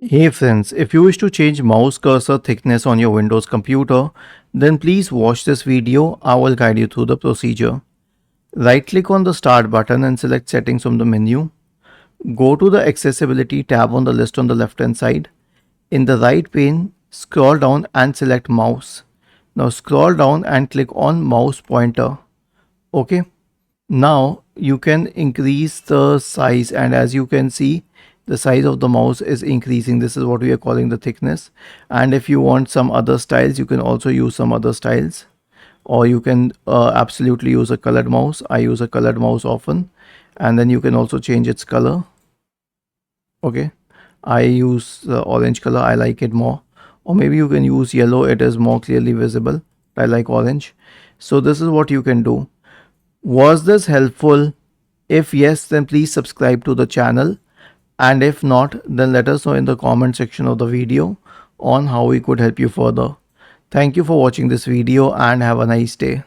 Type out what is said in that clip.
Hey friends, if you wish to change mouse cursor thickness on your Windows computer, then please watch this video. I will guide you through the procedure. Right click on the start button and select settings from the menu. Go to the accessibility tab on the list on the left hand side. In the right pane, scroll down and select mouse. Now scroll down and click on mouse pointer. Okay. Now you can increase the size, and as you can see, the size of the mouse is increasing. This is what we are calling the thickness. And if you want some other styles, you can also use some other styles, or you can absolutely use a colored mouse. I use a colored mouse often, and then you can also change its color. Okay, I use the orange color, I like it more, or maybe you can use yellow, it is more clearly visible. I like orange. So this is what you can do. Was this helpful? If yes, then please subscribe to the channel, and if not, then let us know in the comment section of the video on how we could help you further. Thank you for watching this video and have a nice day.